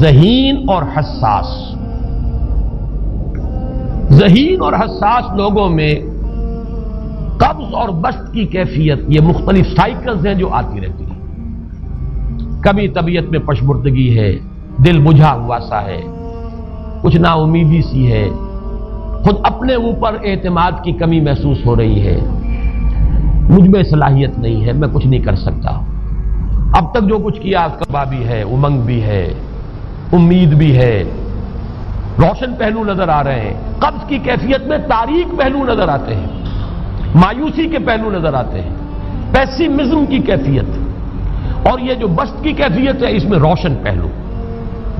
ذہین اور حساس. ذہین اور حساس لوگوں میں قبض اور بسط کی کیفیت، یہ مختلف سائیکلز ہیں جو آتی رہتی ہیں. کبھی طبیعت میں پشمردگی ہے، دل بجھا ہوا سا ہے، کچھ نا امیدی سی ہے، خود اپنے اوپر اعتماد کی کمی محسوس ہو رہی ہے، مجھ میں صلاحیت نہیں ہے، میں کچھ نہیں کر سکتا، اب تک جو کچھ کیا کبا بھی ہے، امنگ بھی ہے، امید بھی ہے، روشن پہلو نظر آ رہے ہیں. قبض کی کیفیت میں تاریک پہلو نظر آتے ہیں، مایوسی کے پہلو نظر آتے ہیں، پیسیمزم کی کیفیت. اور یہ جو بسط کی کیفیت ہے اس میں روشن پہلو.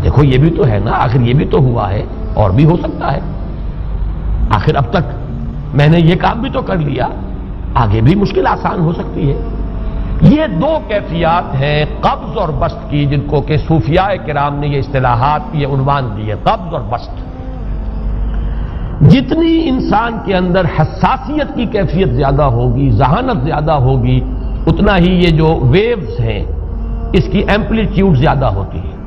دیکھو یہ بھی تو ہے نا، آخر یہ بھی تو ہوا ہے اور بھی ہو سکتا ہے، آخر اب تک میں نے یہ کام بھی تو کر لیا، آگے بھی مشکل آسان ہو سکتی ہے. یہ دو کیفیات ہیں قبض اور بسط کی، جن کو کہ صوفیاء کرام نے یہ اصطلاحات، یہ عنوان دیے، قبض اور بسط. جتنی انسان کے اندر حساسیت کی کیفیت زیادہ ہوگی، ذہانت زیادہ ہوگی، اتنا ہی یہ جو ویوز ہیں اس کی ایمپلیٹیوڈ زیادہ ہوتی ہے.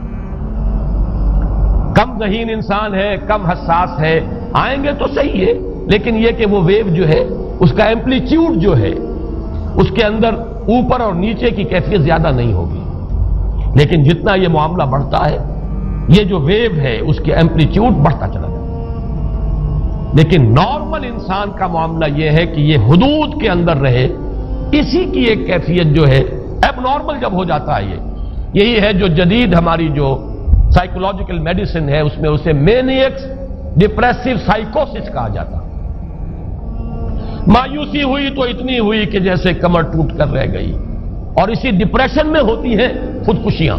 کم ذہین انسان ہے، کم حساس ہے، آئیں گے تو صحیح ہے، لیکن یہ کہ وہ ویو جو ہے اس کا ایمپلیٹیوڈ جو ہے اس کے اندر اوپر اور نیچے کی کیفیت زیادہ نہیں ہوگی. لیکن جتنا یہ معاملہ بڑھتا ہے یہ جو ویو ہے اس کے ایمپلیٹیوڈ بڑھتا چلا جاتا ہے. لیکن نارمل انسان کا معاملہ یہ ہے کہ یہ حدود کے اندر رہے. اسی کی ایک کیفیت جو ہے ایب نارمل جب ہو جاتا ہے، یہی ہے جو جدید ہماری جو سائیکولوجیکل میڈیسن ہے اس میں اسے مینیکس ڈپریسو سائیکوسس کہا جاتا. مایوسی ہوئی تو اتنی ہوئی کہ جیسے کمر ٹوٹ کر رہ گئی، اور اسی ڈپریشن میں ہوتی ہیں خودکشیاں،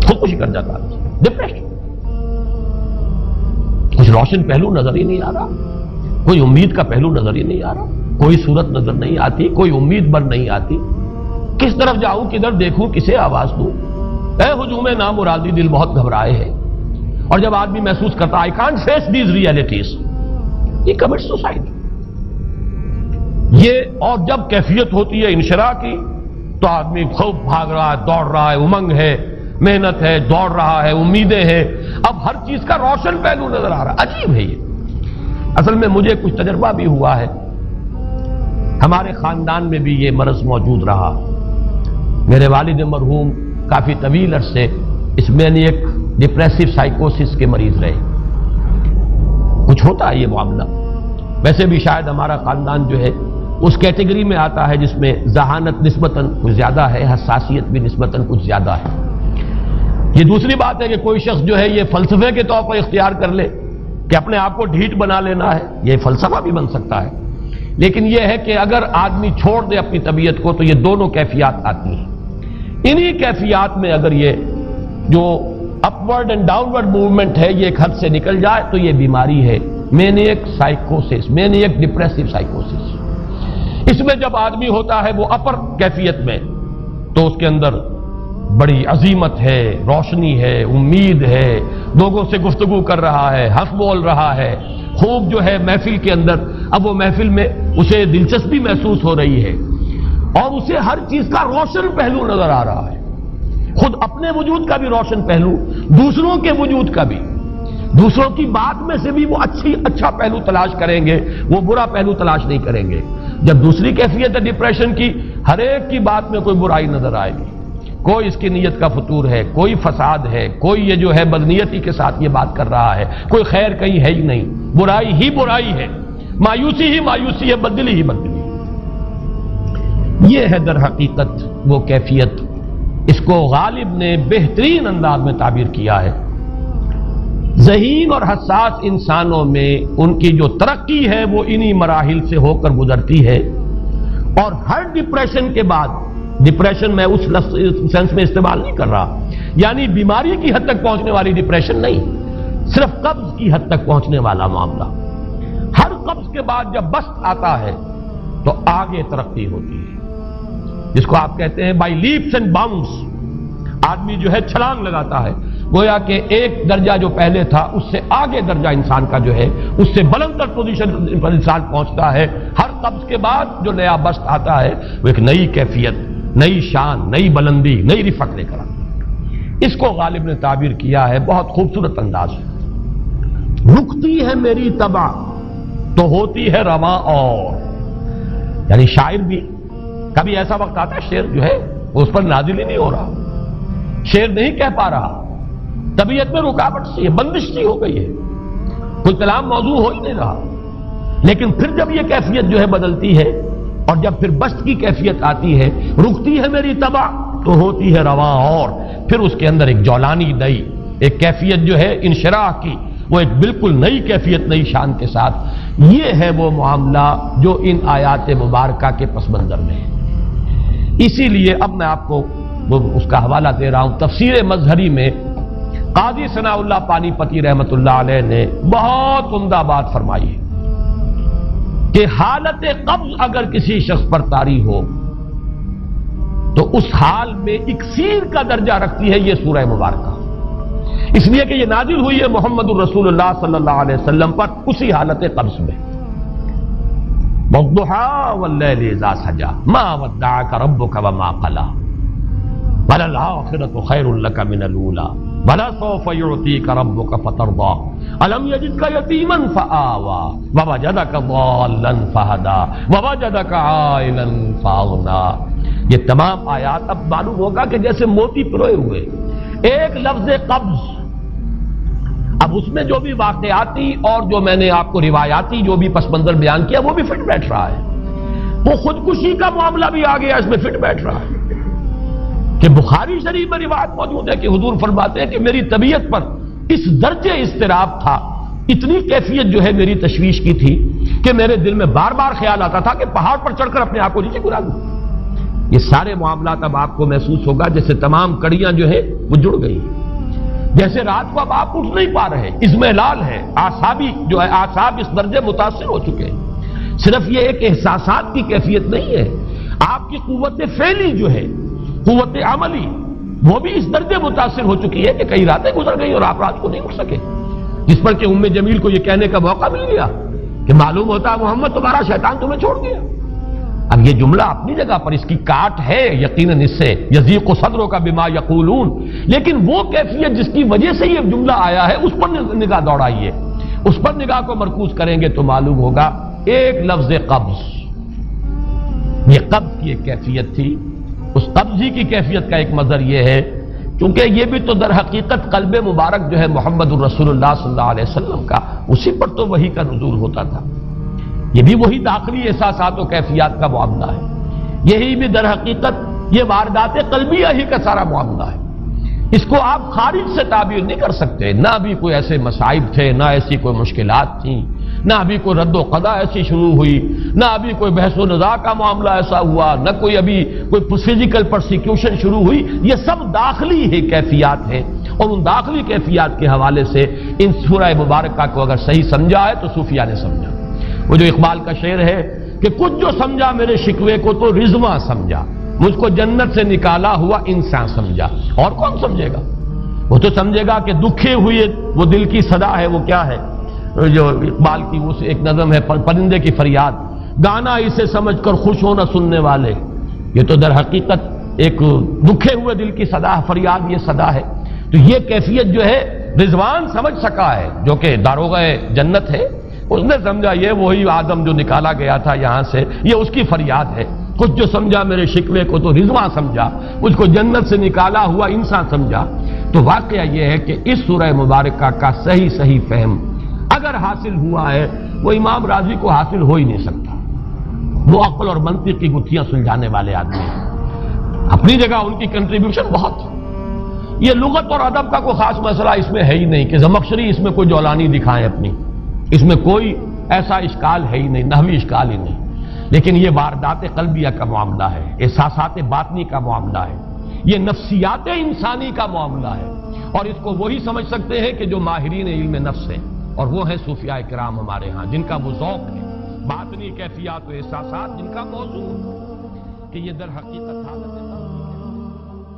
خودکشی کر جاتا ہے ڈپریشن. کچھ روشن پہلو نظر ہی نہیں آ رہا، کوئی امید کا پہلو نظر ہی نہیں آ رہا، کوئی صورت نظر نہیں آتی، کوئی امید بر نہیں آتی. کس طرف جاؤں، کدھر دیکھوں، کسے آواز دوں؟ اے ہجوم نامرادی دل بہت گھبرائے ہے. اور جب آدمی محسوس کرتا I can't face these realities، یہ commits suicide. یہ اور جب کیفیت ہوتی ہے انشراح کی تو آدمی خوب بھاگ رہا ہے، دوڑ رہا ہے، امنگ ہے، محنت ہے، دوڑ رہا ہے، امیدیں ہیں، اب ہر چیز کا روشن پہلو نظر آ رہا ہے. عجیب ہے یہ. اصل میں مجھے کچھ تجربہ بھی ہوا ہے، ہمارے خاندان میں بھی یہ مرض موجود رہا. میرے والد مرحوم کافی طویل عرصے اس مینیک ڈپریسو سائیکوسس کے مریض رہے. کچھ ہوتا ہے یہ معاملہ. ویسے بھی شاید ہمارا خاندان جو ہے اس کیٹیگری میں آتا ہے جس میں ذہانت نسبتاً کچھ زیادہ ہے، حساسیت بھی نسبتاً کچھ زیادہ ہے. یہ دوسری بات ہے کہ کوئی شخص جو ہے یہ فلسفے کے طور پر اختیار کر لے کہ اپنے آپ کو ڈھیٹ بنا لینا ہے، یہ فلسفہ بھی بن سکتا ہے. لیکن یہ ہے کہ اگر آدمی چھوڑ دے اپنی طبیعت کو تو یہ دونوں کیفیات آتی ہیں. انہی کیفیات میں اگر یہ جو اپورڈ اینڈ ڈاؤنورڈ موومنٹ ہے یہ ایک حد سے نکل جائے تو یہ بیماری ہے مینیک سائیکوسس، مینیک ڈپریسو سائیکوسس. اس میں جب آدمی ہوتا ہے وہ اپر کیفیت میں تو اس کے اندر بڑی عظیمت ہے، روشنی ہے، امید ہے، لوگوں سے گفتگو کر رہا ہے، ہنس بول رہا ہے، خوب جو ہے محفل کے اندر، اب وہ محفل میں اسے دلچسپی محسوس ہو رہی ہے اور اسے ہر چیز کا روشن پہلو نظر آ رہا ہے، خود اپنے وجود کا بھی روشن پہلو، دوسروں کے وجود کا بھی. دوسروں کی بات میں سے بھی وہ اچھا پہلو تلاش کریں گے، وہ برا پہلو تلاش نہیں کریں گے. جب دوسری کیفیت ہے ڈپریشن کی، ہر ایک کی بات میں کوئی برائی نظر آئے گی، کوئی اس کی نیت کا فطور ہے، کوئی فساد ہے، کوئی یہ جو ہے بدنیتی کے ساتھ یہ بات کر رہا ہے، کوئی خیر کہیں ہے ہی نہیں، برائی ہی برائی ہے، مایوسی ہی مایوسی ہے، بدلی ہی بدلی. یہ ہے در حقیقت وہ کیفیت. اس کو غالب نے بہترین انداز میں تعبیر کیا ہے. ذہین اور حساس انسانوں میں ان کی جو ترقی ہے وہ انہی مراحل سے ہو کر گزرتی ہے. اور ہر ڈپریشن کے بعد، ڈپریشن میں اس سینس میں استعمال نہیں کر رہا یعنی بیماری کی حد تک پہنچنے والی ڈپریشن نہیں، صرف قبض کی حد تک پہنچنے والا معاملہ. ہر قبض کے بعد جب بسط آتا ہے تو آگے ترقی ہوتی ہے، جس کو آپ کہتے ہیں بائی لیپس اینڈ باؤنڈس. آدمی جو ہے چھلانگ لگاتا ہے، گویا کہ ایک درجہ جو پہلے تھا اس سے آگے درجہ انسان کا جو ہے اس سے بلند تر پوزیشن پر انسان پہنچتا ہے. ہر قبض کے بعد جو نیا بسط آتا ہے وہ ایک نئی کیفیت، نئی شان، نئی بلندی، نئی رفعت لے کر آتا ہے. اس کو غالب نے تعبیر کیا ہے بہت خوبصورت انداز ہے. رکتی ہے میری طبع تو ہوتی ہے رواں اور. یعنی شاعر بھی کبھی ایسا وقت آتا ہے شعر جو ہے اس پر نازل ہی نہیں ہو رہا, شعر نہیں کہہ پا رہا, طبیعت میں رکاوٹ سی ہے, بندش سی ہو گئی ہے, کوئی کلام موضوع ہو ہی نہیں رہا. لیکن پھر جب یہ کیفیت جو ہے بدلتی ہے اور جب پھر بست کی کیفیت آتی ہے, رکتی ہے میری طبع تو ہوتی ہے رواں اور, پھر اس کے اندر ایک جولانی نئی ایک کیفیت جو ہے انشراح کی, وہ ایک بالکل نئی کیفیت نئی شان کے ساتھ. یہ ہے وہ معاملہ جو ان آیات مبارکہ کے پس منظر میں ہے. اسی لیے اب میں آپ کو اس کا حوالہ دے رہا ہوں. تفسیر مظہری میں قاضی ثناء اللہ پانی پتی رحمت اللہ علیہ نے بہت عمدہ بات فرمائی ہے کہ حالت قبض اگر کسی شخص پر طاری ہو تو اس حال میں اکسیر کا درجہ رکھتی ہے یہ سورہ مبارکہ, اس لیے کہ یہ نازل ہوئی ہے محمد الرسول اللہ صلی اللہ علیہ وسلم پر اسی حالت قبض میں. والضحى والليل اذا سجى ما ودعك ربك وما قلى وللآخرة خير لك من الأولى ولسوف يعطيك ربك فترضى ألم يجدك يتيما فآوى ووجدك ضالا فهدى ووجدك عائلا فأغنى. یہ تمام آیات اب معلوم ہوگا کہ جیسے موتی پروئے ہوئے ایک لفظ قبض. اب اس میں جو بھی واقعاتی اور جو میں نے آپ کو روایاتی جو بھی پس منظر بیان کیا وہ بھی فٹ بیٹھ رہا ہے. وہ خودکشی کا معاملہ بھی آ گیا, اس میں فٹ بیٹھ رہا ہے کہ بخاری شریف میں روایت موجود ہے کہ حضور فرماتے ہیں کہ میری طبیعت پر اس درجے اضطراب تھا, اتنی کیفیت جو ہے میری تشویش کی تھی کہ میرے دل میں بار بار خیال آتا تھا کہ پہاڑ پر چڑھ کر اپنے آپ کو نیچے گرا دوں. یہ سارے معاملات اب آپ کو محسوس ہوگا جیسے تمام کڑیاں جو ہے وہ جڑ گئی, جیسے رات کو اب آپ اٹھ نہیں پا رہے, اضمحلال ہے, اعصابی جو ہے اعصاب اس درجے متاثر ہو چکے ہیں. صرف یہ ایک احساسات کی کیفیت نہیں ہے, آپ کی قوت فعلی جو ہے قوت عملی وہ بھی اس درجے متاثر ہو چکی ہے کہ کئی راتیں گزر گئی اور آپ رات کو نہیں اٹھ سکے, جس پر کہ ام جمیل کو یہ کہنے کا موقع مل گیا کہ معلوم ہوتا ہے محمد تمہارا شیطان تمہیں چھوڑ گیا. اب یہ جملہ اپنی جگہ پر اس کی کاٹ ہے یقیناً, اس سے یضیق صدرک بما یقولون, لیکن وہ کیفیت جس کی وجہ سے یہ جملہ آیا ہے اس پر نگاہ دوڑائیے, اس پر نگاہ کو مرکوز کریں گے تو معلوم ہوگا ایک لفظ قبض, یہ قبض کی ایک کیفیت تھی. اس قبضی کی کیفیت کا ایک مظہر یہ ہے کیونکہ یہ بھی تو در حقیقت قلب مبارک جو ہے محمد الرسول اللہ صلی اللہ علیہ وسلم کا, اسی پر تو وحی کا نزول ہوتا تھا. یہ بھی وہی داخلی احساسات و کیفیات کا معاملہ ہے, یہی بھی در حقیقت یہ واردات قلبیہ ہی کا سارا معاملہ ہے. اس کو آپ خارج سے تعبیر نہیں کر سکتے, نہ ابھی کوئی ایسے مصائب تھے, نہ ایسی کوئی مشکلات تھیں, نہ ابھی کوئی رد و قضا ایسی شروع ہوئی, نہ ابھی کوئی بحث و نزاع کا معاملہ ایسا ہوا, نہ کوئی ابھی کوئی فزیکل پرسیکیوشن شروع ہوئی. یہ سب داخلی ہی کیفیات ہیں اور ان داخلی کیفیات کے حوالے سے ان سورہ مبارکہ کو اگر صحیح سمجھا ہے تو صوفیہ نے سمجھا. وہ جو اقبال کا شعر ہے کہ کچھ جو سمجھا میرے شکوے کو تو رضواں سمجھا, مجھ کو جنت سے نکالا ہوا انسان سمجھا. اور کون سمجھے گا؟ وہ تو سمجھے گا کہ دکھے ہوئے وہ دل کی صدا ہے, وہ کیا ہے جو اقبال کی وہ ایک نظم ہے پرندے کی فریاد, گانا اسے سمجھ کر خوش ہونا سننے والے. یہ تو در حقیقت ایک دکھے ہوئے دل کی صدا فریاد, یہ صدا ہے. تو یہ کیفیت جو ہے رضوان سمجھ سکا ہے جو کہ داروغہ جنت ہے, اس نے سمجھا یہ وہی آدم جو نکالا گیا تھا یہاں سے, یہ اس کی فریاد ہے. کچھ جو سمجھا میرے شکوے کو تو رضواں سمجھا, مجھ کو جنت سے نکالا ہوا انسان سمجھا. تو واقعہ یہ ہے کہ اس سورہ مبارکہ کا صحیح فہم اگر حاصل ہوا ہے وہ امام راضی کو حاصل ہو ہی نہیں سکتا. وہ عقل اور منطق کی گتھیاں سلجھانے والے آدمی ہیں, اپنی جگہ ان کی کنٹریبیوشن بہت. یہ لغت اور ادب کا کوئی خاص مسئلہ اس میں ہے ہی نہیں کہ زمخشری اس میں کوئی جولانی دکھائیں اپنی, اس میں کوئی ایسا اشکال ہے ہی نہیں, نحوی اشکال ہی نہیں. لیکن یہ واردات قلبیہ کا معاملہ ہے, احساسات باطنی کا معاملہ ہے, یہ نفسیات انسانی کا معاملہ ہے. اور اس کو وہی سمجھ سکتے ہیں کہ جو ماہرین علم نفس ہیں, اور وہ ہیں صوفیاء کرام ہمارے ہاں, جن کا وہ ذوق ہے, باطنی کیفیات و احساسات جن کا موضوع کہ یہ در حقیقت حالت